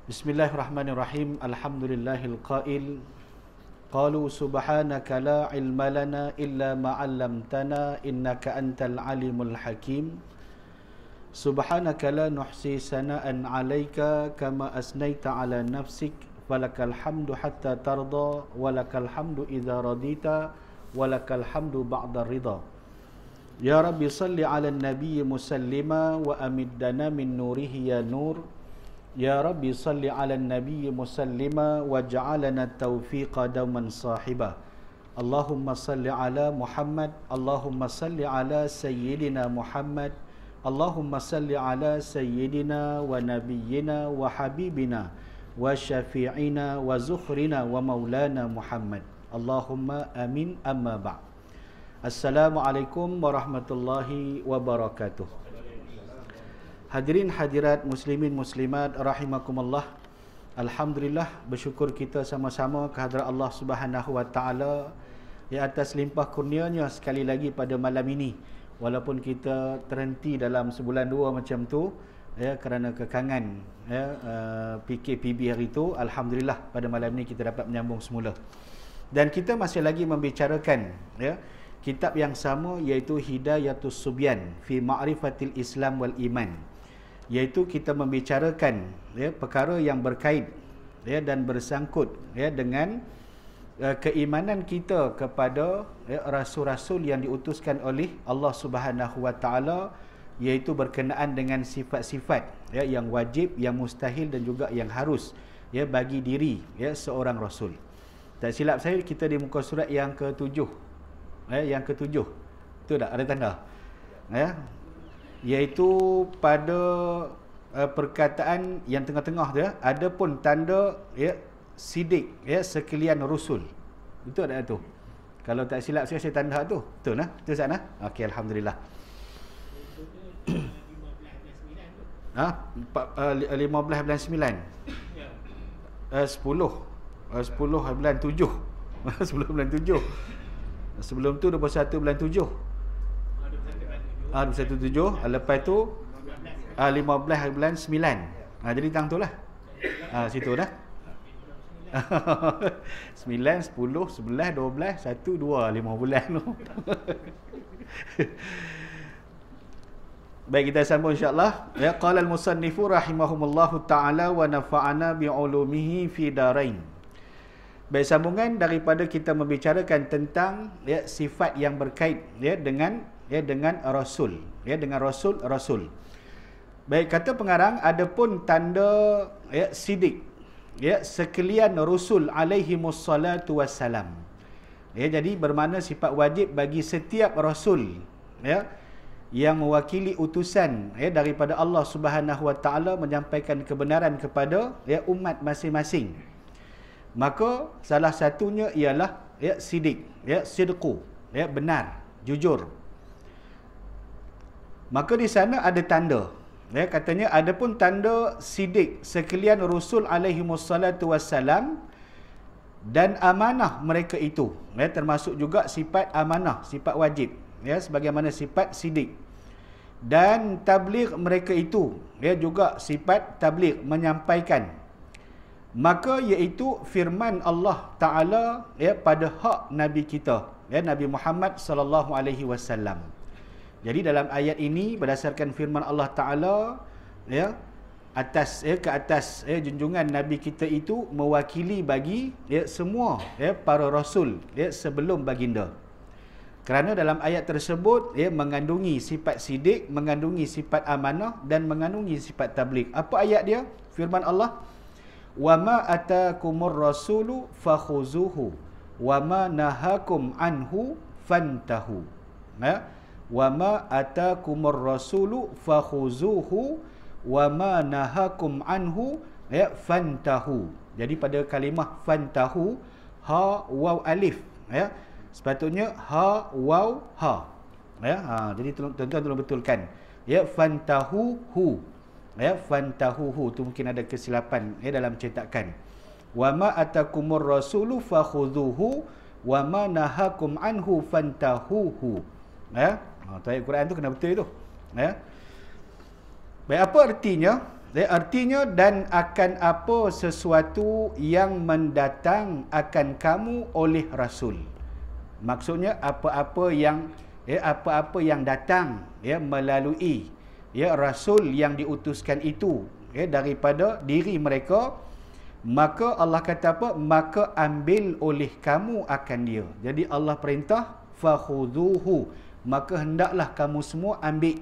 Bismillahirrahmanirrahim. Alhamdulillahil qail. Qalu subhanaka la ilma lana illa ma 'allamtana innaka antal alimul hakim. Subhanaka la nuhsi sana'an 'alaika kama asnaita 'ala nafsik. Walakal hamdu hatta tarda, walakal hamdu idza radita, walakal hamdu ba'da ridha. Ya Rabbi salli 'ala an-nabiy musallima wa amiddana min nurihi ya nur. Ya Rabbi salli ala nabi musallima waj'alana taufiqa dauman sahiba. Allahumma salli ala Muhammad, Allahumma salli ala Sayyidina Muhammad, Allahumma salli ala Sayyidina wa Nabiyyina wa Habibina wa Syafi'ina wa Zukhrina wa Maulana Muhammad. Allahumma amin amma ba'. Assalamualaikum warahmatullahi wabarakatuh. Hadirin hadirat muslimin muslimat rahimakumullah. Alhamdulillah, bersyukur kita sama-sama kehadrat Allah Subhanahu wa taala di atas limpah kurnianya sekali lagi pada malam ini. Walaupun kita terhenti dalam sebulan dua macam tu ya, kerana kekangan ya, PKPB hari itu, alhamdulillah pada malam ini kita dapat menyambung semula. Dan kita masih lagi membicarakan ya, kitab yang sama, iaitu Hidayatus Subyan fi Ma'rifatil Islam wal Iman, iaitu kita membicarakan ya, perkara yang berkait ya, dan bersangkut ya, dengan keimanan kita kepada ya, rasul-rasul yang diutuskan oleh Allah Subhanahu wa taala, iaitu berkenaan dengan sifat-sifat ya, yang wajib, yang mustahil dan juga yang harus ya, bagi diri ya, seorang rasul. Tak silap saya, kita di muka surat yang ke-7 ya, yang ke-7 tu tak ada tanda ya, iaitu pada perkataan yang tengah-tengah tu ya, ada pun tanda ya, sidik ya, sekalian rusul. Itu ada tu. Kalau tak silap saya tanda tu. Betul nah? Betul sana? Okey, alhamdulillah. 15 bulan 9. 10 bulan 7. 10 bulan 7. Sebelum tu 21 bulan 7. 21/7, lepas tu 15 bulan 9. Jadi tang tu lah. Situ dah. 9, 10, 11, 12, 1, 2, 5 bulan tu. Baik, kita sambung insya-Allah. Ya, qala al-musannifu rahimahumullahu taala wa nafa'ana bi ulumihi fi darain. Baik, sambungan daripada kita membicarakan tentang ya, sifat yang berkait ya, dengan rasul ya, dengan rasul. Baik, kata pengarang, adapun tanda ya, sidik ya, sekalian rasul alaihimus salatu wassalam ya, jadi bermakna sifat wajib bagi setiap rasul ya, yang mewakili utusan ya, daripada Allah Subhanahu wa taala menyampaikan kebenaran kepada ya, umat masing-masing. Maka salah satunya ialah ya, sidik ya, sidqu ya, benar, jujur. Maka di sana ada tanda ya, katanya adapun tanda sidik sekalian rasul alaihimus salatu wassalam dan amanah mereka itu ya, termasuk juga sifat amanah, sifat wajib ya, sebagaimana sifat sidik, dan tabligh mereka itu ya, juga sifat tabligh, menyampaikan. Maka iaitu firman Allah Taala ya, pada hak Nabi kita ya, Nabi Muhammad sallallahu alaihi wasallam. Jadi dalam ayat ini berdasarkan firman Allah Taala ya, atas ya, ke atas ya, junjungan Nabi kita itu mewakili bagi ya, semua ya, para rasul ya, sebelum baginda. Kerana dalam ayat tersebut ya, mengandungi sifat sidik, mengandungi sifat amanah dan mengandungi sifat tabligh. Apa ayat dia? Firman Allah, "Wama atakumur rasulu fakhuzuhu wama nahakum anhu fantahu." Ya, wama atakumur rasulu fakhuzuhu wama nahakum anhu ya, fantahu. Jadi pada kalimah fantahu, ha waw alif ya, sepatutnya ha waw ha ya. Jadi tuan-tuan tolong betulkan ya, fantahu hu ya, fantahuhu tu mungkin ada kesilapan ya, dalam cetakan. Wama atakumur rasulu fakhudhuhu wama nahakum anhu fantahuhu ya. Tu ayat Quran tu kena betul tu ya. Baik, apa artinya artinya dan akan apa sesuatu yang mendatang akan kamu oleh Rasul. Maksudnya apa-apa yang apa-apa yang datang melalui Rasul yang diutuskan itu daripada diri mereka, maka Allah kata apa? Maka ambil oleh kamu akan dia. Jadi Allah perintah fakhudhuhu, maka hendaklah kamu semua ambil.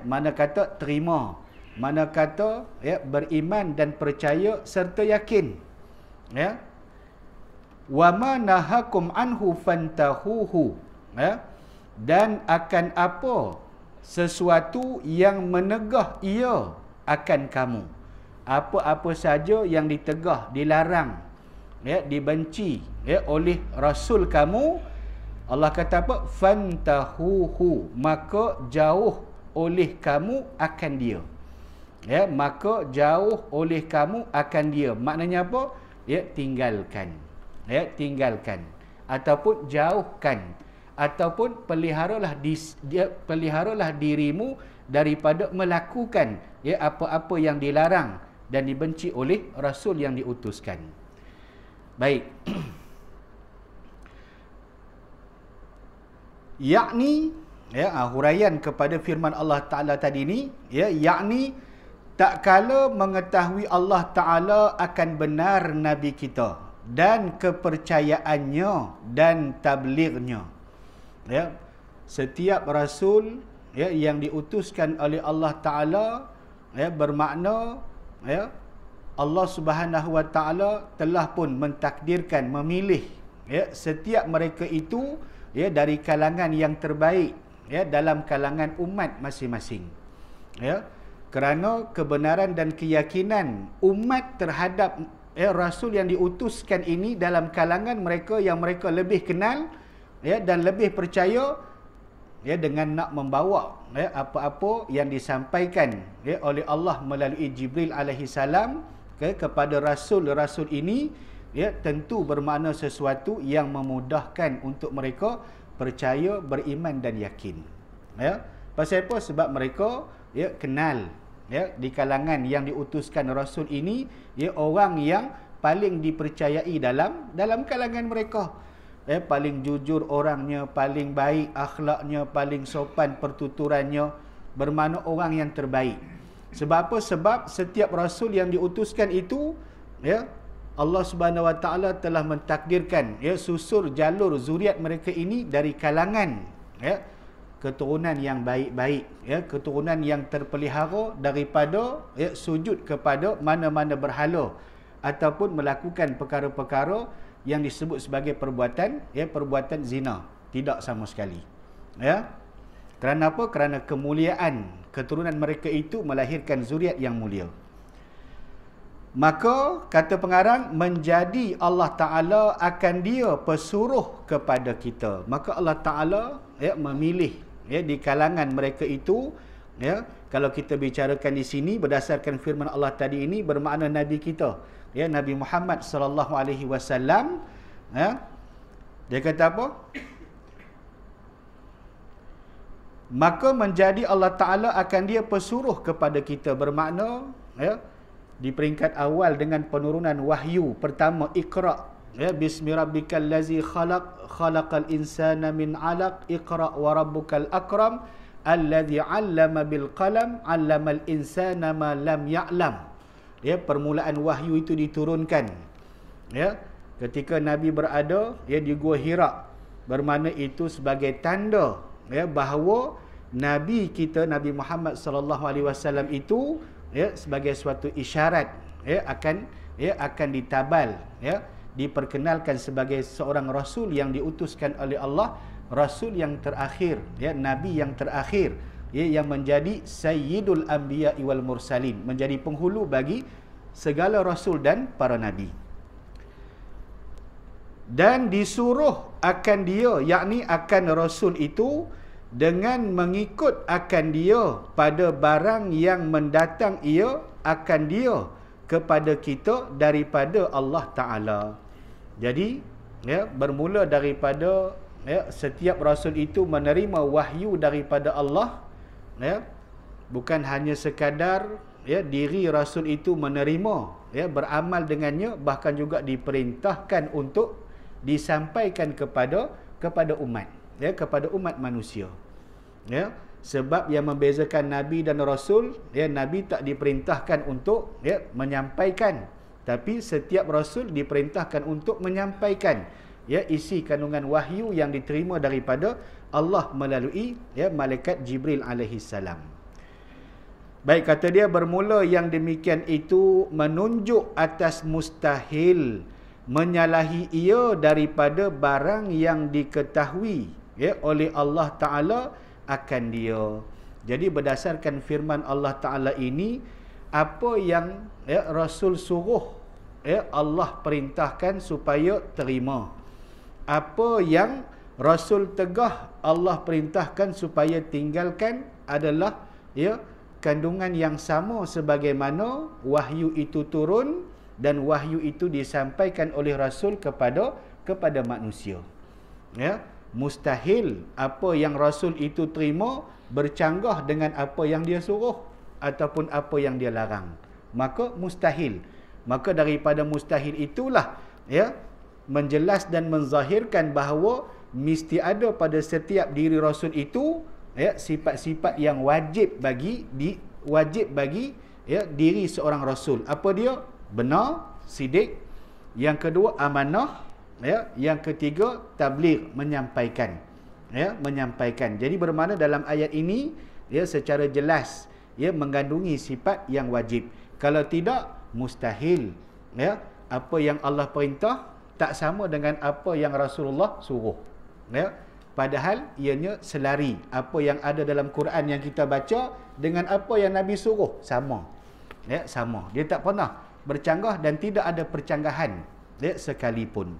Mana kata terima, mana kata beriman dan percaya serta yakin. Wa ma nahakum anhu fantahuhu, dan akan apa sesuatu yang menegah ia akan kamu. Apa-apa saja yang ditegah, dilarang, dibenci oleh Rasul kamu, Allah kata apa? Fantahuhu, maka jauh oleh kamu akan dia. Maka jauh oleh kamu akan dia. Maknanya apa? Tinggalkan. Tinggalkan ataupun jauhkan ataupun peliharalah dirimu daripada melakukan apa-apa yang dilarang dan dibenci oleh Rasul yang diutuskan. Baik. Yakni huraian kepada firman Allah Ta'ala tadi ni, yakni tak kala mengetahui Allah Ta'ala akan benar Nabi kita dan kepercayaannya dan tablignya. Setiap Rasul yang diutuskan oleh Allah Ta'ala bermakna Allah Subhanahu Wa Ta'ala telah pun mentakdirkan, memilih setiap mereka itu dari kalangan yang terbaik dalam kalangan umat masing-masing. Kerana kebenaran dan keyakinan umat terhadap Rasul yang diutuskan ini dalam kalangan mereka yang mereka lebih kenal dan lebih percaya dengan nak membawa apa-apa yang disampaikan oleh Allah melalui Jibril alaihi salam kepada rasul-rasul ini, tentu bermakna sesuatu yang memudahkan untuk mereka percaya, beriman dan yakin. Pasal apa? Sebab mereka kenal di kalangan yang diutuskan Rasul ini orang yang paling dipercayai dalam kalangan mereka. Paling jujur orangnya, paling baik akhlaknya, paling sopan pertuturannya, bermakna orang yang terbaik. Sebab apa? Sebab setiap Rasul yang diutuskan itu Allah Subhanahu Wa Ta'ala telah mentakdirkan susur jalur zuriat mereka ini dari kalangan keturunan yang baik-baik, keturunan yang terpelihara daripada sujud kepada mana-mana berhala ataupun melakukan perkara-perkara yang disebut sebagai perbuatan zina. Tidak sama sekali. Kerana apa? Kerana kemuliaan keturunan mereka itu melahirkan zuriat yang mulia. Maka kata pengarang, menjadi Allah Ta'ala akan dia pesuruh kepada kita. Maka Allah Ta'ala memilih di kalangan mereka itu. Kalau kita bicarakan di sini berdasarkan firman Allah tadi ini, bermakna Nabi kita, Nabi Muhammad sallallahu alaihi wasallam. Dia kata apa? Maka menjadi Allah Ta'ala akan dia pesuruh kepada kita, bermakna di peringkat awal dengan penurunan wahyu pertama, Iqra, bismi rabbikal ladzi khalaq, khalaqal insana min 'alaq, Iqra wa rabbukal akram, alladzi 'allama bil qalam, 'allamal insana ma lam ya'lam. Permulaan wahyu itu diturunkan ketika Nabi berada di Gua Hira, bermakna itu sebagai tanda bahawa Nabi kita, Nabi Muhammad sallallahu alaihi wasallam itu sebagai suatu isyarat akan ditabal, diperkenalkan sebagai seorang Rasul yang diutuskan oleh Allah, Rasul yang terakhir, Nabi yang terakhir, yang menjadi Sayyidul Anbiya wal Mursalin, menjadi penghulu bagi segala Rasul dan para Nabi. Dan disuruh akan dia, yakni akan Rasul itu, dengan mengikut akan dia pada barang yang mendatang ia akan dia kepada kita daripada Allah Ta'ala. Jadi bermula daripada setiap Rasul itu menerima wahyu daripada Allah, bukan hanya sekadar ya, diri Rasul itu menerima, ya, beramal dengannya, bahkan juga diperintahkan untuk disampaikan kepada umat, ya, kepada umat manusia. Ya, sebab yang membezakan Nabi dan Rasul, ya, Nabi tak diperintahkan untuk, ya, menyampaikan, tapi setiap Rasul diperintahkan untuk menyampaikan, ya, isi kandungan wahyu yang diterima daripada Allah melalui, ya, malaikat Jibril alaihi salam. Baik, kata dia, bermula yang demikian itu menunjuk atas mustahil menyalahi ia daripada barang yang diketahui, ya, oleh Allah Ta'ala akan dia. Jadi berdasarkan firman Allah Ta'ala ini, apa yang, ya, Rasul suruh, ya, Allah perintahkan supaya terima. Apa yang Rasul tegah, Allah perintahkan supaya tinggalkan adalah, ya, kandungan yang sama sebagaimana wahyu itu turun dan wahyu itu disampaikan oleh Rasul kepada manusia. Ya, mustahil apa yang Rasul itu terima bercanggah dengan apa yang dia suruh ataupun apa yang dia larang. Maka mustahil. Maka daripada mustahil itulah, ya, menjelas dan menzahirkan bahawa mesti ada pada setiap diri Rasul itu, ya, sifat-sifat yang wajib bagi ya, diri seorang Rasul. Apa dia? Benar, sidik. Yang kedua, amanah. Ya, yang ketiga, tabligh, menyampaikan. Ya, menyampaikan. Jadi bermakna dalam ayat ini, ya, secara jelas, ya, mengandungi sifat yang wajib. Kalau tidak, mustahil. Ya, apa yang Allah perintah tak sama dengan apa yang Rasulullah suruh. Ya, padahal ianya selari. Apa yang ada dalam Quran yang kita baca dengan apa yang Nabi suruh sama. Ya, sama. Dia tak pernah bercanggah dan tidak ada percanggahan, ya, sekalipun.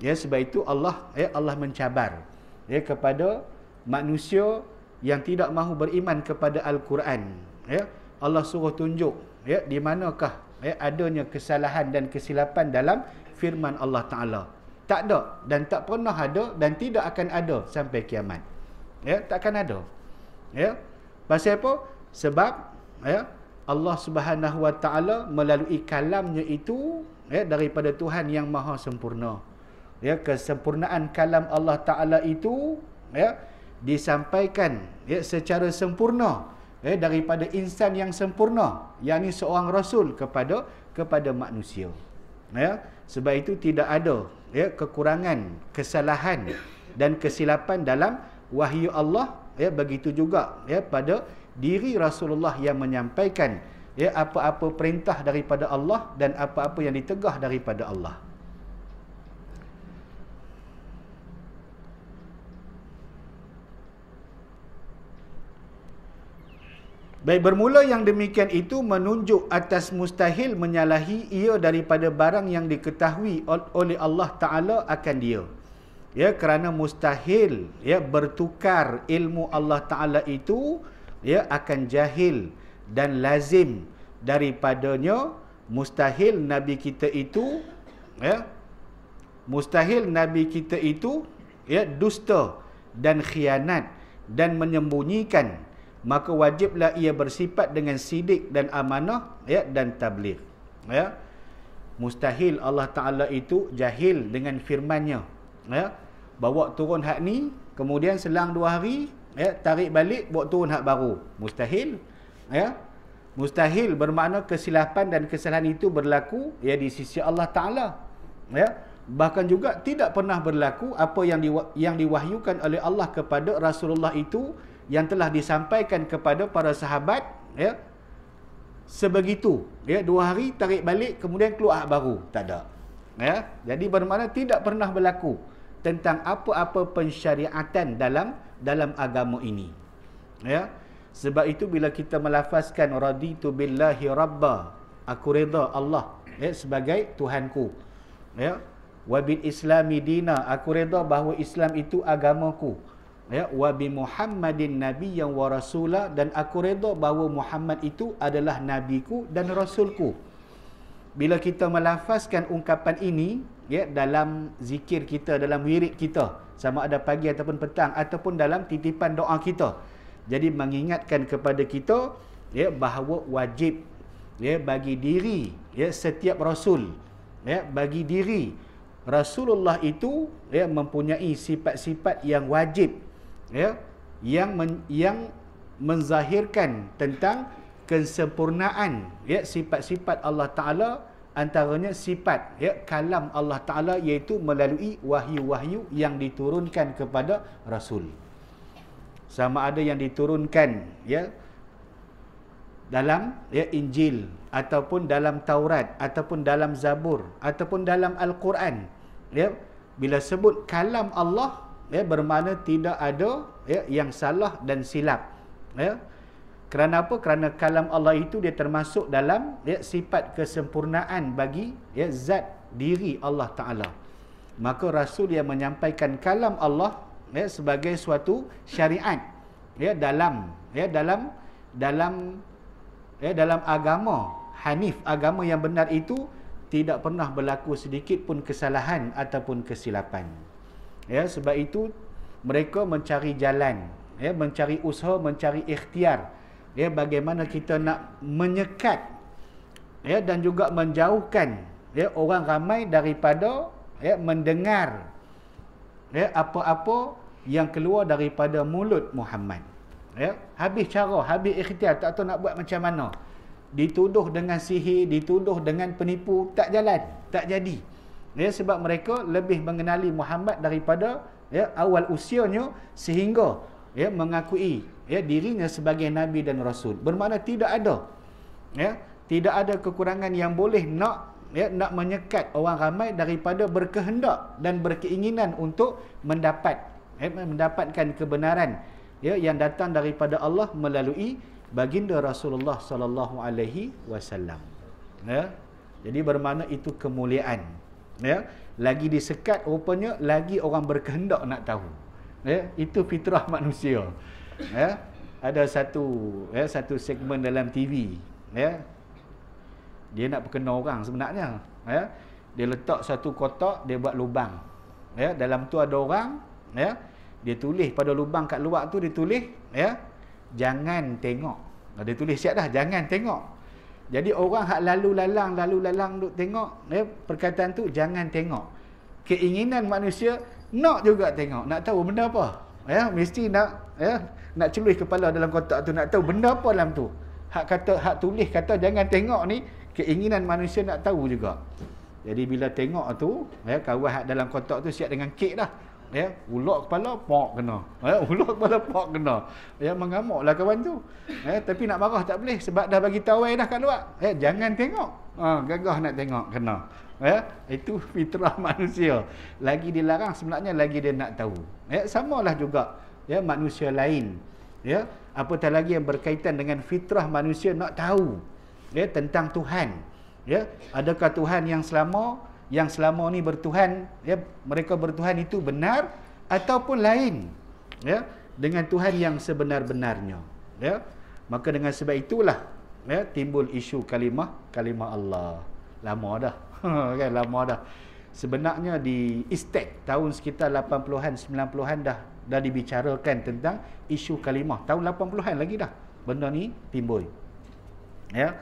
Ya, sebab itu Allah, ya, Allah mencabar, ya, kepada manusia yang tidak mahu beriman kepada Al-Quran. Ya, Allah suruh tunjuk, ya, di manakah, ya, adanya kesalahan dan kesilapan dalam firman Allah Ta'ala. Tak ada dan tak pernah ada dan tidak akan ada sampai kiamat. Ya, takkan ada. Ya. Pasal apa? Sebab, ya, Allah Subhanahu Wa Ta'ala melalui kalamnya itu, ya, daripada Tuhan yang maha sempurna. Ya, kesempurnaan kalam Allah Ta'ala itu, ya, disampaikan, ya, secara sempurna, ya, daripada insan yang sempurna, yakni seorang Rasul kepada manusia. Ya, sebab itu tidak ada, ya, kekurangan, kesalahan dan kesilapan dalam wahyu Allah. Ya, begitu juga, ya, pada diri Rasulullah yang menyampaikan, ya, apa-apa perintah daripada Allah dan apa-apa yang ditegah daripada Allah. Baik, bermula yang demikian itu menunjuk atas mustahil menyalahi ia daripada barang yang diketahui oleh Allah Ta'ala akan dia. Ya, kerana mustahil, ya, bertukar ilmu Allah Ta'ala itu, ya, akan jahil dan lazim daripadanya. Mustahil Nabi kita itu, ya, mustahil Nabi kita itu, ya, dusta dan khianat dan menyembunyikan. Maka wajiblah ia bersifat dengan sidik dan amanah, ya, dan tabligh. Ya, mustahil Allah Ta'ala itu jahil dengan firman-Nya. Ya, bawa turun hak ni, kemudian selang 2 hari, ya, tarik balik, bawa turun hak baru. Mustahil. Ya, mustahil bermakna kesilapan dan kesalahan itu berlaku, ya, di sisi Allah Ta'ala. Ya, bahkan juga tidak pernah berlaku apa yang diwahyukan oleh Allah kepada Rasulullah itu, yang telah disampaikan kepada para sahabat, ya, sebegitu, ya, 2 hari tarik balik, kemudian keluar baru, tak ada. Ya, jadi bermakna tidak pernah berlaku tentang apa-apa pensyariatan dalam agama ini. Ya, sebab itu bila kita melafazkan raditu billahi rabba, aku redha Allah, ya, sebagai Tuhanku, ya, wa bil islami dina, aku redha bahawa Islam itu agamaku, ya, wa bi Muhammadin nabiyyan wa rasula, dan aku redha bahawa Muhammad itu adalah nabiku dan rasulku. Bila kita melafazkan ungkapan ini, ya, dalam zikir kita, dalam wirid kita, sama ada pagi ataupun petang, ataupun dalam titipan doa kita, jadi mengingatkan kepada kita, ya, bahawa wajib ya, bagi diri ya setiap rasul, ya, bagi diri Rasulullah itu ya mempunyai sifat-sifat yang wajib, ya, yang menzahirkan tentang kesempurnaan ya sifat-sifat Allah Taala, antaranya sifat ya kalam Allah Taala, iaitu melalui wahyu-wahyu yang diturunkan kepada rasul. Sama ada yang diturunkan ya dalam ya Injil, ataupun dalam Taurat, ataupun dalam Zabur, ataupun dalam Al-Quran, ya, bila sebut kalam Allah ya bermakna tidak ada ya yang salah dan silap, ya. Kerana apa? Kerana kalam Allah itu dia termasuk dalam ya sifat kesempurnaan bagi ya zat diri Allah Taala. Maka rasul yang menyampaikan kalam Allah ya sebagai suatu syariat ya dalam agama Hanif, agama yang benar itu tidak pernah berlaku sedikit pun kesalahan ataupun kesilapan. Ya, sebab itu mereka mencari jalan, ya, mencari usaha, mencari ikhtiar, ya, bagaimana kita nak menyekat ya dan juga menjauhkan ya orang ramai daripada ya mendengar ya apa-apa yang keluar daripada mulut Muhammad. Ya, habis cara, habis ikhtiar, tak tahu nak buat macam mana. Dituduh dengan sihir, dituduh dengan penipu, tak jalan, tak jadi. Ya, sebab mereka lebih mengenali Muhammad daripada ya awal usianya, sehingga ya mengakui ya dirinya sebagai nabi dan rasul. Bermakna tidak ada ya, tidak ada kekurangan yang boleh nak menyekat orang ramai daripada berkehendak dan berkeinginan untuk mendapatkan kebenaran ya yang datang daripada Allah melalui baginda Rasulullah sallallahu alaihi wasallam. Ya. Jadi bermakna itu kemuliaan. Ya, lagi disekat rupanya lagi orang berkehendak nak tahu. Ya, itu fitrah manusia. Ya. Ada satu segmen dalam TV, ya. Dia nak perkena orang sebenarnya, ya. Dia letak satu kotak, dia buat lubang. Ya, dalam tu ada orang, ya. Dia tulis pada lubang kat luar tu, dia tulis ya, jangan tengok. Dia tulis siap dah, jangan tengok. Jadi orang hak lalu lalang duk tengok ya, perkataan tu jangan tengok. Keinginan manusia nak juga tengok, nak tahu benda apa. Ya, mesti nak celui kepala dalam kotak tu, nak tahu benda apa dalam tu. Hak tulis kata jangan tengok ni, keinginan manusia nak tahu juga. Jadi bila tengok tu, ya, kawan hak dalam kotak tu siap dengan kek dah. Ya, ulak kepala pok kena. Ya, ulak kepala pok kena. Ya, mengamuklah kawan tu. Ya, tapi nak marah tak boleh sebab dah bagi tawai dah kat luar. Ya, jangan tengok. Gagah nak tengok kena. Ya, itu fitrah manusia. Lagi dilarang sebenarnya lagi dia nak tahu. Ya, samalah juga ya manusia lain. Ya, apatah lagi yang berkaitan dengan fitrah manusia nak tahu ya tentang Tuhan. Ya, adakah Tuhan yang selama ni bertuhan, ya, mereka bertuhan itu benar ataupun lain ya dengan Tuhan yang sebenar-benarnya, ya. Maka dengan sebab itulah ya timbul isu kalimah Allah. Lama dah kan, lama dah. Sebenarnya di Istek tahun sekitar 80-an 90-an dah dibicarakan tentang isu kalimah. Tahun 80-an lagi dah benda ni timbul. Ya.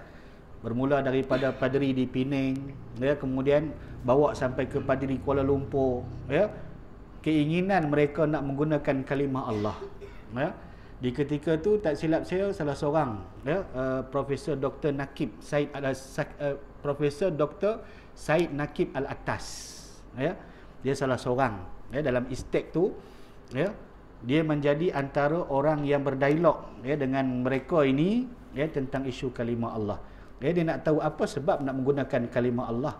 Bermula daripada padri di Penang, ya, kemudian bawa sampai ke padri Kuala Lumpur, ya. Keinginan mereka nak menggunakan kalimah Allah, ya. Di ketika tu tak silap saya salah seorang ya Profesor Dr. Nakib Said Profesor Dr. Said Nakib Al-Atas, ya. Dia salah seorang ya dalam Istek tu, ya. Dia menjadi antara orang yang berdialog ya dengan mereka ini ya tentang isu kalimah Allah. Dia nak tahu apa sebab nak menggunakan kalimah Allah.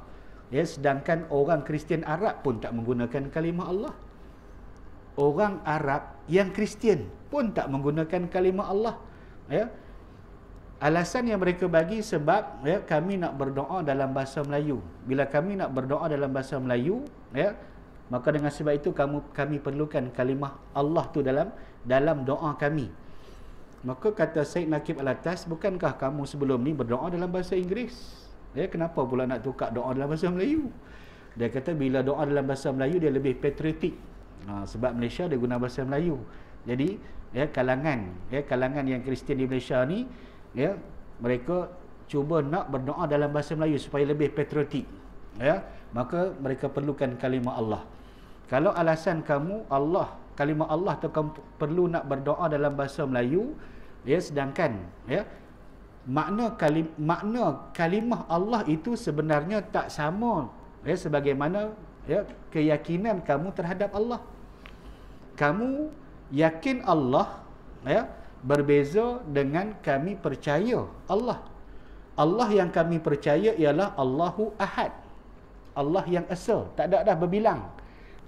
Ya, sedangkan orang Kristian Arab pun tak menggunakan kalimah Allah. Orang Arab yang Kristian pun tak menggunakan kalimah Allah. Ya. Alasan yang mereka bagi sebab ya kami nak berdoa dalam bahasa Melayu. Bila kami nak berdoa dalam bahasa Melayu, ya, maka dengan sebab itu kami perlukan kalimah Allah tu dalam doa kami. Maka kata Said Nakib Al-Atas, bukankah kamu sebelum ni berdoa dalam bahasa Inggeris? Ya, kenapa pula nak tukar doa dalam bahasa Melayu? Dia kata bila doa dalam bahasa Melayu dia lebih patriotik. Sebab Malaysia dia guna bahasa Melayu. Jadi ya kalangan yang Kristian di Malaysia ni ya mereka cuba nak berdoa dalam bahasa Melayu supaya lebih patriotik, ya, maka mereka perlukan kalimah Allah. Kalau alasan kamu kalimah Allah tu kamu perlu nak berdoa dalam bahasa Melayu, ya, sedangkan ya makna kalimah Allah itu sebenarnya tak sama, ya, sebagaimana ya keyakinan kamu terhadap Allah. Kamu yakin Allah, ya, berbeza dengan kami percaya Allah. Allah yang kami percaya ialah Allahu Ahad, Allah yang esa, tak ada dah berbilang.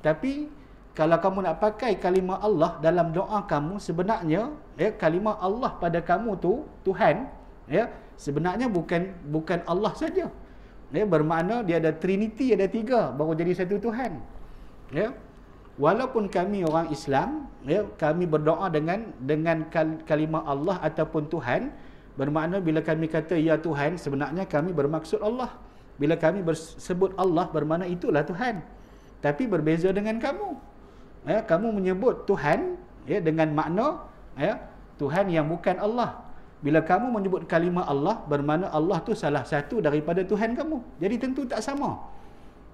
Tapi kalau kamu nak pakai kalimah Allah dalam doa kamu, sebenarnya ya kalimah Allah pada kamu tu Tuhan, ya, sebenarnya bukan Allah saja. Ya, bermakna dia ada Trinity, ada 3 baru jadi satu Tuhan. Ya. Walaupun kami orang Islam, ya, kami berdoa dengan kalimah Allah ataupun Tuhan, bermakna bila kami kata ya Tuhan, sebenarnya kami bermaksud Allah. Bila kami sebut Allah, bermakna itulah Tuhan. Tapi berbeza dengan kamu. Ya, kamu menyebut Tuhan, ya, dengan makna, ya, Tuhan yang bukan Allah. Bila kamu menyebut kalimah Allah, bermakna Allah tu salah satu daripada Tuhan kamu. Jadi tentu tak sama.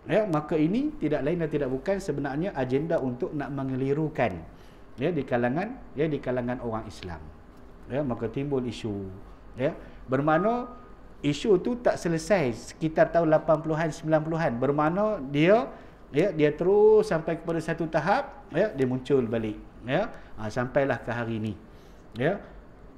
Ya, maka ini tidak lain dan tidak bukan sebenarnya agenda untuk nak mengelirukan, ya, di kalangan orang Islam. Ya, maka timbul isu, ya, bermakna isu tu tak selesai sekitar tahun 80-an 90-an, bermakna dia terus sampai kepada satu tahap, ya, dia muncul balik, ya, sampailah ke hari ini, ya.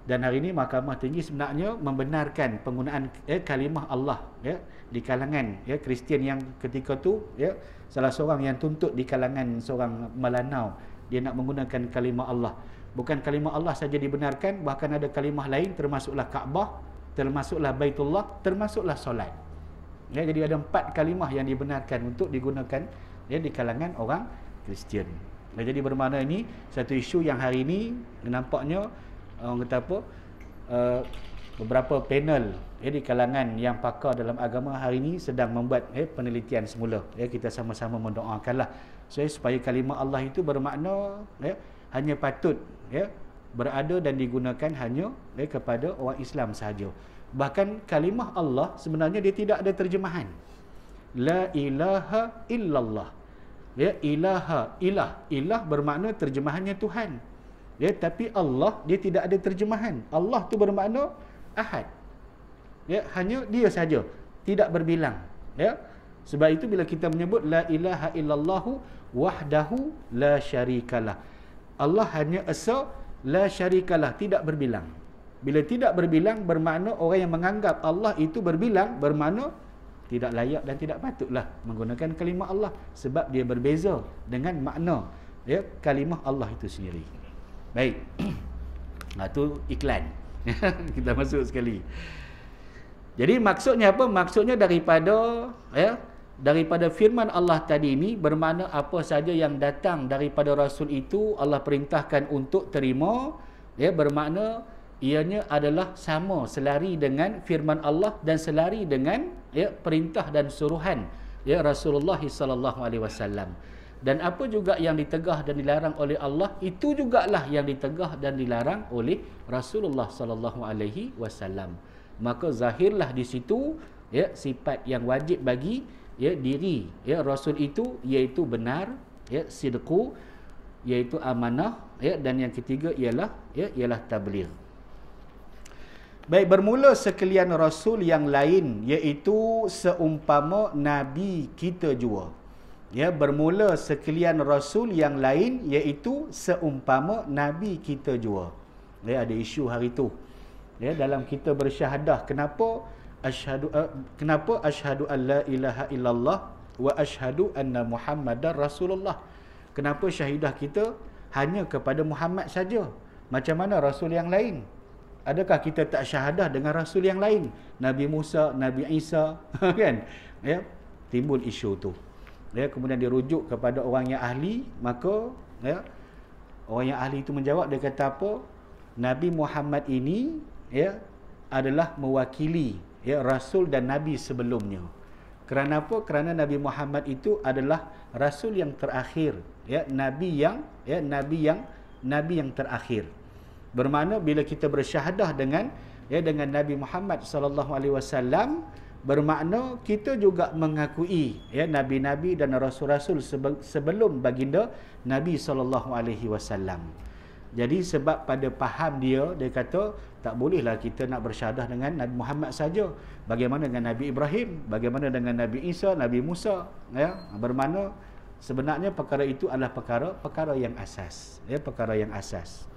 Dan hari ini Mahkamah Tinggi sebenarnya membenarkan penggunaan kalimah Allah, ya, di kalangan, ya, Kristian yang ketika tu, ya, salah seorang yang tuntut di kalangan seorang Melanau, dia nak menggunakan kalimah Allah. Bukan kalimah Allah saja dibenarkan, bahkan ada kalimah lain, termasuklah Kaabah, termasuklah Baitullah, termasuklah solat. Ya, jadi ada 4 kalimah yang dibenarkan untuk digunakan, ya, di kalangan orang Kristian. Ya, jadi bermakna ini satu isu yang hari ini nampaknya orang kata apa, beberapa panel, ya, di kalangan yang pakar dalam agama hari ini sedang membuat penelitian semula. Ya, kita sama-sama mendoakanlah supaya kalimah Allah itu bermakna, ya, hanya patut, ya, berada dan digunakan hanya, ya, kepada orang Islam sahaja. Bahkan kalimah Allah sebenarnya dia tidak ada terjemahan. La ilaha illallah. Ya, ilah bermakna terjemahannya Tuhan. Ya, tapi Allah dia tidak ada terjemahan. Allah tu bermakna Ahad. Ya, hanya dia saja, tidak berbilang. Ya. Sebab itu bila kita menyebut la ilaha illallahu wahdahu la syarikalah. Allah hanya esa, la syarikalah, tidak berbilang. Bila tidak berbilang bermakna orang yang menganggap Allah itu berbilang, bermakna tidak layak dan tidak patutlah menggunakan kalimah Allah sebab dia berbeza dengan makna, ya, kalimah Allah itu sendiri. Baik. Nah, tu iklan. Kita masuk sekali. Jadi maksudnya apa? Maksudnya daripada, ya, daripada firman Allah tadi ini bermakna apa saja yang datang daripada Rasul itu Allah perintahkan untuk terima, ya, bermakna ianya adalah sama, selari dengan firman Allah dan selari dengan, ya, perintah dan suruhan, ya, Rasulullah sallallahu alaihi wasallam. Dan apa juga yang ditegah dan dilarang oleh Allah, itu jugalah yang ditegah dan dilarang oleh Rasulullah sallallahu alaihi wasallam. Maka zahirlah di situ, ya, sifat yang wajib bagi, ya, diri, ya, Rasul itu iaitu benar, ya, sidqu, iaitu amanah, ya, dan yang ketiga ialah, ya, ialah tabligh. Baik, bermula sekalian Rasul yang lain, iaitu seumpama Nabi kita jua. Ya, bermula sekalian Rasul yang lain, iaitu seumpama Nabi kita jua. Ya, ada isu hari tu. Ya, dalam kita bersyahadah, kenapa asyhadu an la ilaha illallah wa asyhadu anna Muhammadar Rasulullah. Kenapa syahidah kita hanya kepada Muhammad saja? Macam mana Rasul yang lain? Adakah kita tak syahadah dengan Rasul yang lain? Nabi Musa, Nabi Isa, kan? Ya, timbul isu tu. Ya, kemudian dirujuk kepada orang yang ahli, maka, ya, orang yang ahli itu menjawab, dia kata apa? Nabi Muhammad ini, ya, adalah mewakili, ya, Rasul dan Nabi sebelumnya. Kerana apa? Kerana Nabi Muhammad itu adalah Rasul yang terakhir, ya, Nabi yang terakhir. Bermakna bila kita bersyahadah dengan ya dengan Nabi Muhammad sallallahu alaihi wasallam, bermakna kita juga mengakui ya nabi-nabi dan rasul-rasul sebelum baginda Nabi sallallahu alaihi wasallam. Jadi sebab pada faham dia kata tak bolehlah kita nak bersyahadah dengan Nabi Muhammad saja. Bagaimana dengan Nabi Ibrahim, bagaimana dengan Nabi Isa, Nabi Musa, ya. Bermakna sebenarnya perkara itu adalah perkara yang asas, ya, perkara yang asas.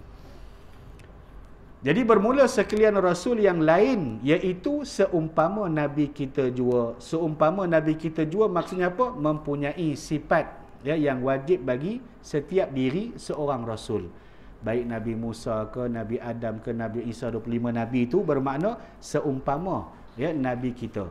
Jadi bermula sekalian rasul yang lain, iaitu seumpama nabi kita jua. Seumpama nabi kita jua maksudnya apa? Mempunyai sifat ya yang wajib bagi setiap diri seorang rasul. Baik Nabi Musa ke Nabi Adam ke Nabi Isa, 25 nabi itu bermakna seumpama ya nabi kita.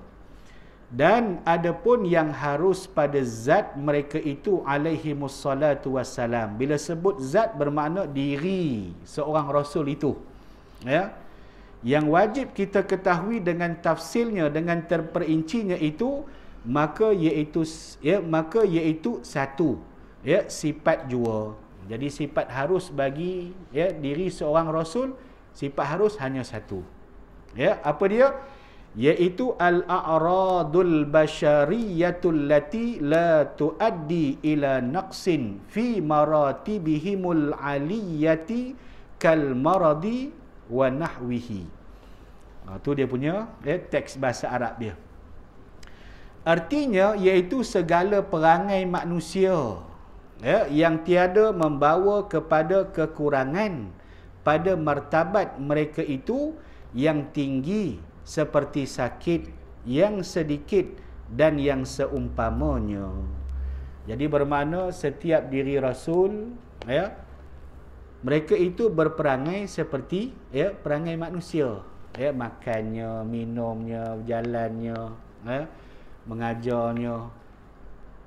Dan adapun yang harus pada zat mereka itu alaihimus salatu wassalam. Bila sebut zat bermakna diri seorang rasul itu. Ya. Yang wajib kita ketahui dengan tafsilnya, dengan terperincinya itu, maka iaitu satu ya sifat jua. Jadi sifat harus bagi ya diri seorang rasul, sifat harus hanya satu. Ya, apa dia? Iaitu al-a'radul basyariyatul lati la tuaddi ila naqsin fi maratibihimul aliyati kal maradi wa nahwihi. Itu dia punya teks bahasa Arab dia. Artinya iaitu segala perangai manusia ya, yang tiada membawa kepada kekurangan pada martabat mereka itu yang tinggi, seperti sakit, yang sedikit dan yang seumpamanya. Jadi bermakna setiap diri rasul ya, mereka itu berperangai seperti ya perangai manusia, ya, makannya, minumnya, jalannya, ya, mengajarnya.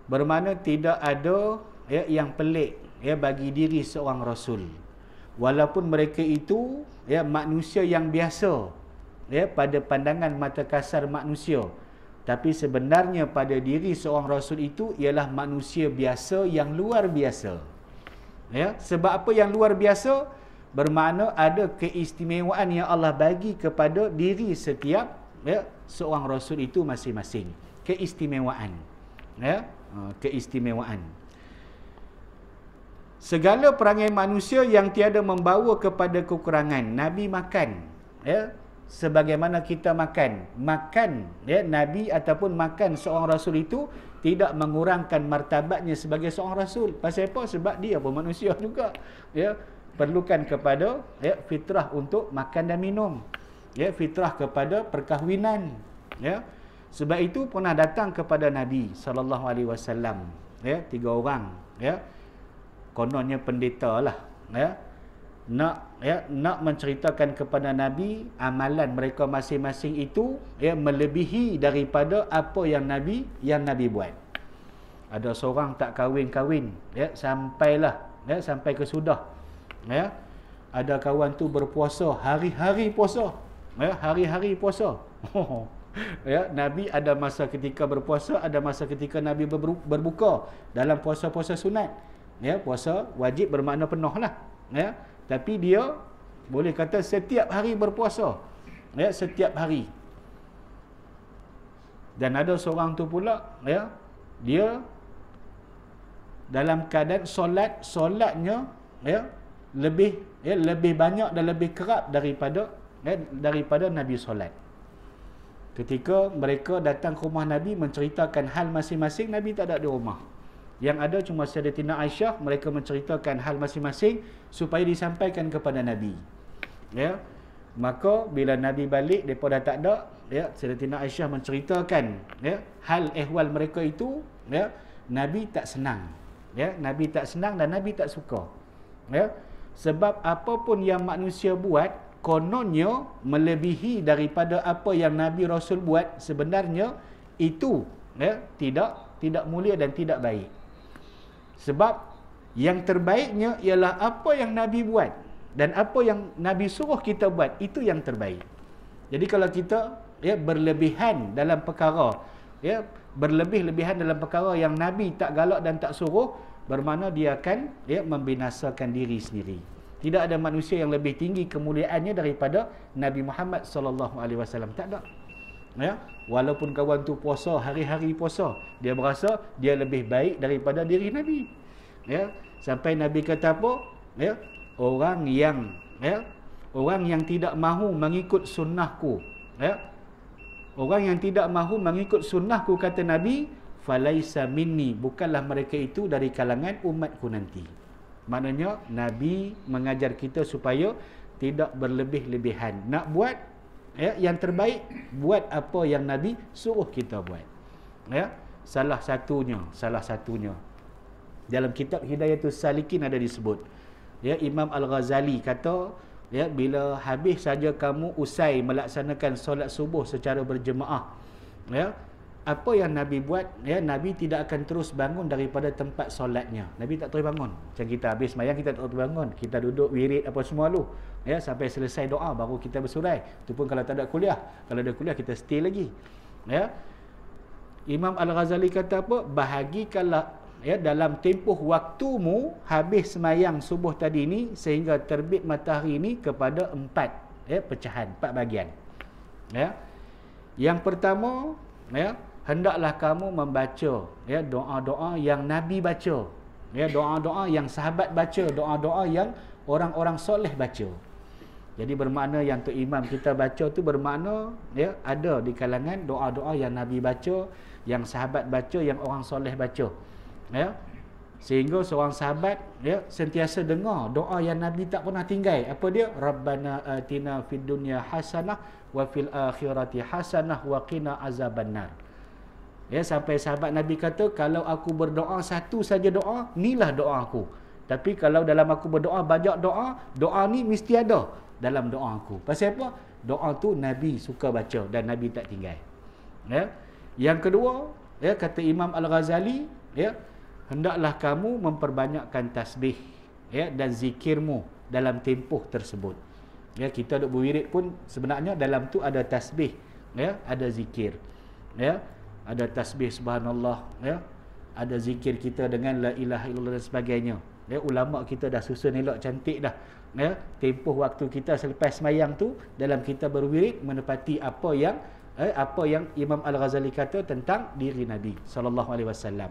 Bermakna tidak ada ya yang pelik ya bagi diri seorang rasul. Walaupun mereka itu ya manusia yang biasa ya pada pandangan mata kasar manusia, tapi sebenarnya pada diri seorang rasul itu ialah manusia biasa yang luar biasa. Ya, sebab apa yang luar biasa? Bermakna ada keistimewaan yang Allah bagi kepada diri setiap ya seorang rasul itu masing-masing. Keistimewaan. Ya, keistimewaan. Segala perangai manusia yang tiada membawa kepada kekurangan. Nabi makan, ya, sebagaimana kita makan. Makan, ya, Nabi ataupun makan seorang rasul itu tidak mengurangkan martabatnya sebagai seorang rasul. Pasal apa? Sebab dia pun manusia juga, ya, perlukan kepada ya fitrah untuk makan dan minum, ya, fitrah kepada perkahwinan, ya. Sebab itu pernah datang kepada Nabi sallallahu alaihi wasallam, ya, 3 orang, ya. Kononnya pendeta lah, ya, nak menceritakan kepada Nabi amalan mereka masing-masing itu ya melebihi daripada apa yang Nabi buat. Ada seorang tak kahwin-kahwin ya sampai ke sudah, ya. Ada kawan tu berpuasa hari-hari puasa, ya, hari-hari puasa. Ya, Nabi ada masa ketika berpuasa, ada masa ketika Nabi berbuka dalam puasa-puasa sunat. Ya, puasa wajib bermakna penuh lah, ya. Tapi dia boleh kata setiap hari berpuasa, ya, setiap hari. Dan ada seorang tu pula, ya, dia dalam keadaan solatnya ya lebih banyak dan lebih kerap daripada Nabi solat. Ketika mereka datang ke rumah Nabi menceritakan hal masing-masing, Nabi tak ada di rumah. Yang ada cuma Sayyidatina Aisyah, mereka menceritakan hal masing-masing supaya disampaikan kepada Nabi. Ya. Maka bila Nabi balik, mereka dah tak ada, ya, Sayyidatina Aisyah menceritakan ya hal ehwal mereka itu, ya, Nabi tak senang. Ya, Nabi tak senang dan Nabi tak suka. Ya. Sebab apapun yang manusia buat kononnya melebihi daripada apa yang Nabi Rasul buat, sebenarnya itu ya tidak mulia dan tidak baik. Sebab yang terbaiknya ialah apa yang Nabi buat dan apa yang Nabi suruh kita buat, itu yang terbaik. Jadi kalau kita ya berlebihan dalam perkara, ya, berlebih-lebihan dalam perkara yang Nabi tak galak dan tak suruh, bermakna dia akan ya membinasakan diri sendiri. Tidak ada manusia yang lebih tinggi kemuliaannya daripada Nabi Muhammad sallallahu alaihi wasallam. Tak ada. Ya, walaupun kawan tu puasa, hari-hari puasa, dia berasa dia lebih baik daripada diri Nabi. Ya, sampai Nabi kata apa? Ya, orang yang tidak mahu mengikut sunnahku, ya, orang yang tidak mahu mengikut sunnahku, kata Nabi, falaisa minni, bukanlah mereka itu dari kalangan umatku nanti. Maknanya Nabi mengajar kita supaya tidak berlebih-lebihan. Nak buat, ya, yang terbaik, buat apa yang Nabi suruh kita buat. Ya, salah satunya dalam kitab Hidayatus Salikin ada disebut, ya, Imam Al-Ghazali kata, ya, bila habis saja kamu usai melaksanakan solat subuh secara berjemaah, ya, apa yang Nabi buat, ya, Nabi tidak akan terus bangun daripada tempat solatnya. Nabi tak terus bangun. Macam kita habis sembahyang, kita tak terus bangun, kita duduk wirid apa semua lu, ya, sampai selesai doa baru kita bersurai. Itu pun kalau tak ada kuliah. Kalau ada kuliah kita stay lagi. Ya, Imam Al-Ghazali kata apa? Bahagikanlah, ya, dalam tempoh waktumu habis sembahyang subuh tadi ni sehingga terbit matahari ni kepada 4, ya, pecahan, 4 bahagian. Ya. Yang pertama, ya, hendaklah kamu membaca, ya, doa-doa yang Nabi baca, ya, doa-doa yang sahabat baca, doa-doa yang orang-orang soleh baca. Jadi bermakna yang Tok Imam kita baca tu bermakna, ya, ada di kalangan doa-doa yang Nabi baca, yang sahabat baca, yang orang soleh baca. Ya, sehingga seorang sahabat, ya, sentiasa dengar doa yang Nabi tak pernah tinggal. Apa dia? Rabbana atina fid dunya hasanah wa fil akhirati hasanah wa qina azabannar. Ya, sampai sahabat Nabi kata, kalau aku berdoa satu saja doa, inilah doa aku. Tapi kalau dalam aku berdoa banyak doa, doa ni mesti ada dalam doa aku. Pasal apa? Doa tu Nabi suka baca dan Nabi tak tinggal. Ya. Yang kedua, ya, kata Imam Al-Ghazali, ya, hendaklah kamu memperbanyakkan tasbih, ya, dan zikirmu dalam tempoh tersebut. Ya, kita duk berwirid pun sebenarnya dalam tu ada tasbih, ya, ada zikir. Ya, ada tasbih subhanallah, ya, ada zikir kita dengan la ilaha illallah dan sebagainya. Ya, ulama kita dah susun elok cantik dah. Ya, tempoh waktu kita selepas sembahyang tu dalam kita berwirid menepati apa yang Imam Al-Ghazali kata tentang diri Nabi sallallahu alaihi wasallam.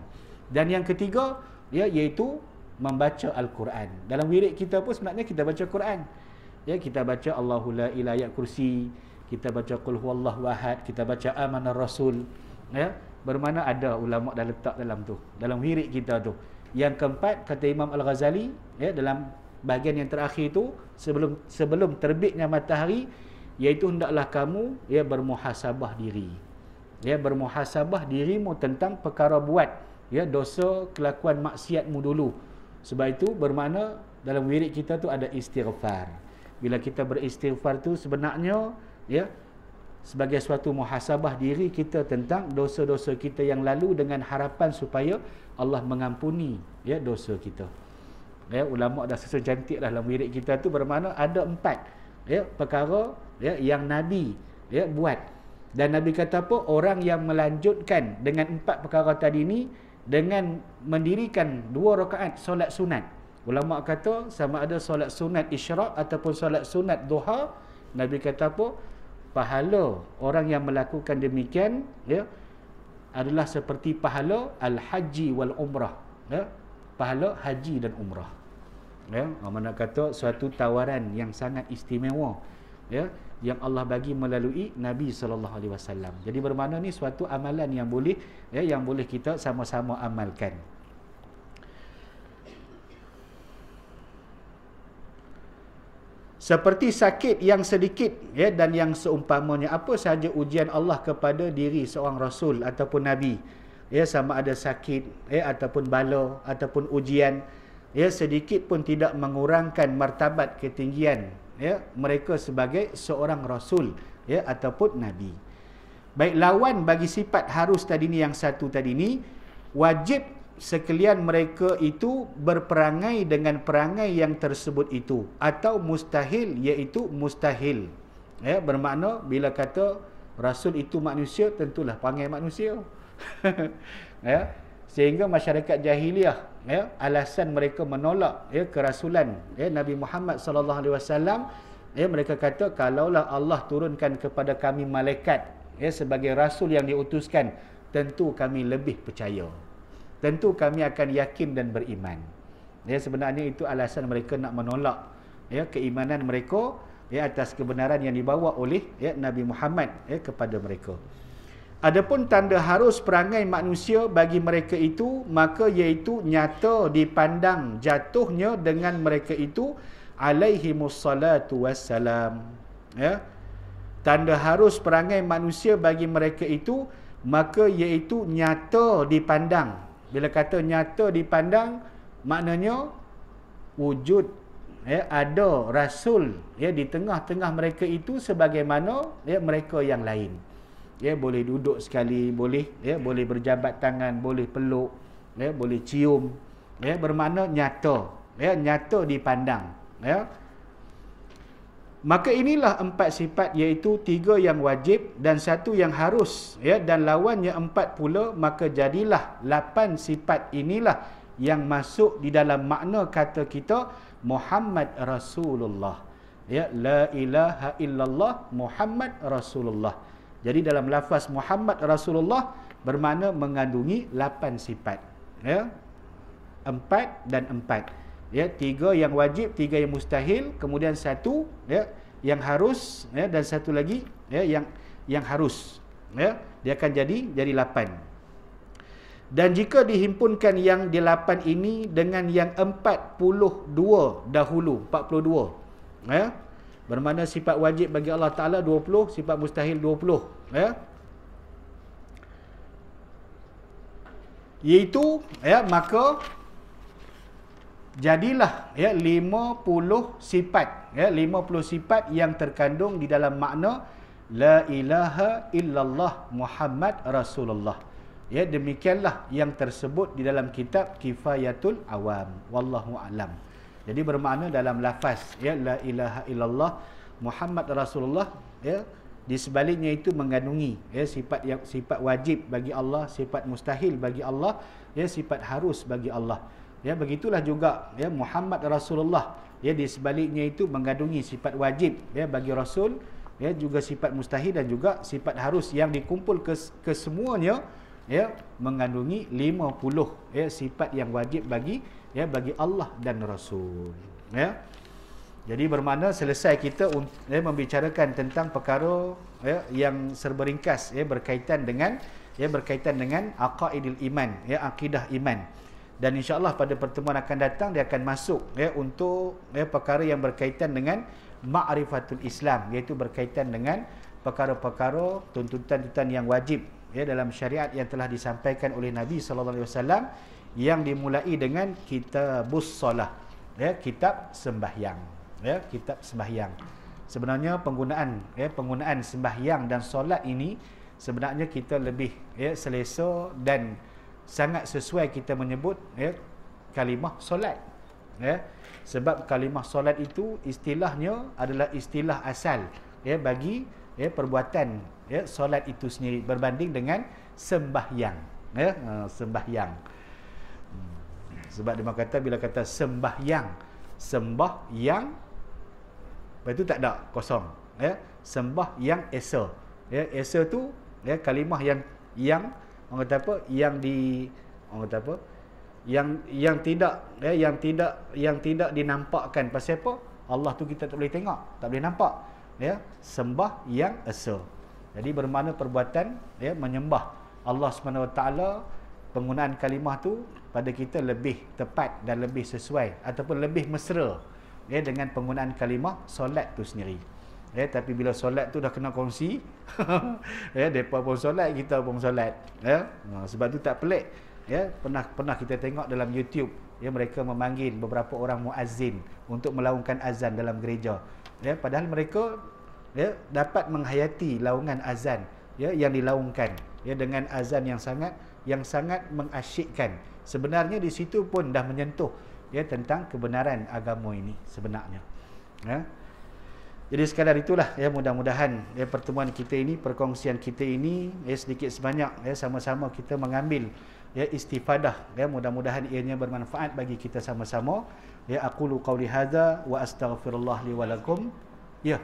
Dan yang ketiga, ya, iaitu membaca Al-Quran. Dalam wirid kita pun sebenarnya kita baca Quran. Ya, kita baca Allahu la ilaha illa kursi, kita baca qul huwallahu ahad, kita baca amanar rasul. Ya, bermakna ada ulama dah letak dalam tu, dalam wirid kita tu. Yang keempat, kata Imam Al-Ghazali, ya, dalam bahagian yang terakhir tu, sebelum terbitnya matahari, iaitu hendaklah kamu, ya, bermuhasabah diri. Ya, bermuhasabah dirimu tentang perkara buat, ya, dosa kelakuan maksiatmu dulu. Sebab itu bermakna dalam wirid kita tu ada istighfar. Bila kita beristighfar tu sebenarnya, ya, sebagai suatu muhasabah diri kita tentang dosa-dosa kita yang lalu dengan harapan supaya Allah mengampuni, ya, dosa kita. Ya, ulama dah susun cantik dalam wirid kita tu bermakna ada 4, ya, perkara, ya, yang Nabi, ya, buat. Dan Nabi kata apa? Orang yang melanjutkan dengan 4 perkara tadi ni dengan mendirikan 2 rakaat solat sunat. Ulama kata sama ada solat sunat isyraq ataupun solat sunat duha, Nabi kata apa? Pahala orang yang melakukan demikian, ya, adalah seperti pahala al-haji wal umrah, ya, pahala haji dan umrah. Ya, mana kata suatu tawaran yang sangat istimewa, ya, yang Allah bagi melalui Nabi sallallahu alaihi wasallam. Jadi bermakna ni suatu amalan yang boleh, ya, yang boleh kita sama-sama amalkan. Seperti sakit yang sedikit, ya, dan yang seumpamanya, apa sahaja ujian Allah kepada diri seorang rasul ataupun nabi, ya, sama ada sakit, ya, ataupun bala ataupun ujian, ya, sedikit pun tidak mengurangkan martabat ketinggian, ya, mereka sebagai seorang rasul, ya, ataupun nabi. Baik, lawan bagi sifat harus tadi ni, yang satu tadi ni, wajib sekalian mereka itu berperangai dengan perangai yang tersebut itu, atau mustahil, iaitu mustahil. Ya, bermakna bila kata rasul itu manusia, tentulah perangai manusia. Ya, Sehingga masyarakat jahiliah, ya, alasan mereka menolak, ya, kerasulan, ya, Nabi Muhammad sallallahu alaihi wasallam, ya, mereka kata kalaulah Allah turunkan kepada kami malaikat, ya, sebagai rasul yang diutuskan, tentu kami lebih percaya. Tentu kami akan yakin dan beriman. Ya, sebenarnya itu alasan mereka nak menolak, ya, keimanan mereka, ya, atas kebenaran yang dibawa oleh, ya, Nabi Muhammad, ya, kepada mereka. Adapun tanda harus perangai manusia bagi mereka itu, maka iaitu nyata dipandang jatuhnya dengan mereka itu alaihimus salatu wassalam. Ya. Tanda harus perangai manusia bagi mereka itu, maka iaitu nyata dipandang. Bila kata nyata dipandang, maknanya wujud, ya, ada rasul, ya, di tengah-tengah mereka itu sebagaimana, ya, mereka yang lain. Ya, boleh duduk sekali, boleh, ya, boleh berjabat tangan, boleh peluk, ya, boleh cium, ya, bermakna nyata, ya, nyata dipandang, ya. Maka inilah 4 sifat, iaitu 3 yang wajib dan 1 yang harus, ya, dan lawannya 4 pula, maka jadilah 8 sifat inilah yang masuk di dalam makna kata kita Muhammad Rasulullah, ya, la ilaha illallah Muhammad Rasulullah. Jadi dalam lafaz Muhammad Rasulullah bermakna mengandungi 8 sifat, ya, 4 dan 4, ya, 3 yang wajib, 3 yang mustahil, kemudian 1, ya, yang harus, ya, dan 1 lagi, ya, yang harus, ya, dia akan jadi 8. Dan jika dihimpunkan yang 8 ini dengan yang 42 dahulu, 42, ya, bermakna sifat wajib bagi Allah Ta'ala 20, sifat mustahil 20, ya. Iaitu, ya, maka jadilah, ya, 50 sifat, ya, 50 sifat yang terkandung di dalam makna la ilaha illallah Muhammad Rasulullah. Ya, demikianlah yang tersebut di dalam kitab Kifayatul Awam. Wallahu a'lam. Jadi bermakna dalam lafaz, ya, la ilaha illallah Muhammad Rasulullah, ya, di sebaliknya itu mengandungi, ya, sifat wajib bagi Allah, sifat mustahil bagi Allah, ya, sifat harus bagi Allah. Ya, begitulah juga, ya, Muhammad Rasulullah, ya, di sebaliknya itu mengandungi sifat wajib, ya, bagi Rasul, ya, juga sifat mustahil dan juga sifat harus yang dikumpul ke semuanya, ya, mengandungi 50, ya, sifat yang wajib bagi, ya, bagi Allah dan Rasul, ya. Jadi bermakna selesai kita, ya, membicarakan tentang perkara, ya, yang serba ringkas, ya, berkaitan dengan aqaidul iman, ya, akidah iman. Dan insya-Allah pada pertemuan akan datang dia akan masuk, ya, untuk, ya, perkara yang berkaitan dengan ma'rifatul Islam, iaitu berkaitan dengan perkara-perkara tuntutan-tuntutan yang wajib, ya, dalam syariat yang telah disampaikan oleh Nabi sallallahu alaihi wasallam, yang dimulai dengan kitabus solah, ya, kitab sembahyang, ya, kitab sembahyang. Sebenarnya penggunaan sembahyang dan solat ini sebenarnya kita lebih, ya, selesa dan sangat sesuai kita menyebut, ya, kalimah solat, ya, sebab kalimah solat itu istilahnya adalah istilah asal, ya, bagi, ya, perbuatan, ya, solat itu sendiri berbanding dengan sembahyang, ya, sembahyang. Sebab dia kata bila kata sembahyang, lepas itu tak ada kosong, ya, sembah yang esa, ya, esa tu, ya, kalimah yang orang kata apa, orang kata apa, yang tidak, ya, yang tidak dinampakkan. Pasal apa? Allah tu kita tak boleh tengok, tak boleh nampak, ya, sembah yang esa. Jadi bermakna perbuatan, ya, menyembah Allah Subhanahu Wa Taala, penggunaan kalimah tu pada kita lebih tepat dan lebih sesuai ataupun lebih mesra, ya, dengan penggunaan kalimah solat tu sendiri. Ya, tapi bila solat tu dah kena kongsi, ya, depa pun solat, kita pun solat, ya. Sebab tu tak pelik, ya, pernah kita tengok dalam YouTube, ya, mereka memanggil beberapa orang muazzin untuk melaungkan azan dalam gereja, ya, padahal mereka, ya, dapat menghayati laungan azan, ya, yang dilaungkan, ya, dengan azan yang sangat mengasyikkan. Sebenarnya di situ pun dah menyentuh, ya, tentang kebenaran agama ini sebenarnya, ya. Jadi sekadar itulah ya, mudah-mudahan ya pertemuan kita ini, perkongsian kita ini ya sedikit sebanyak ya sama-sama kita mengambil ya istifadah ya, mudah-mudahan ianya bermanfaat bagi kita sama-sama. Ya, aqulu qauli hadza wa astaghfirullah li wa lakum. Ya.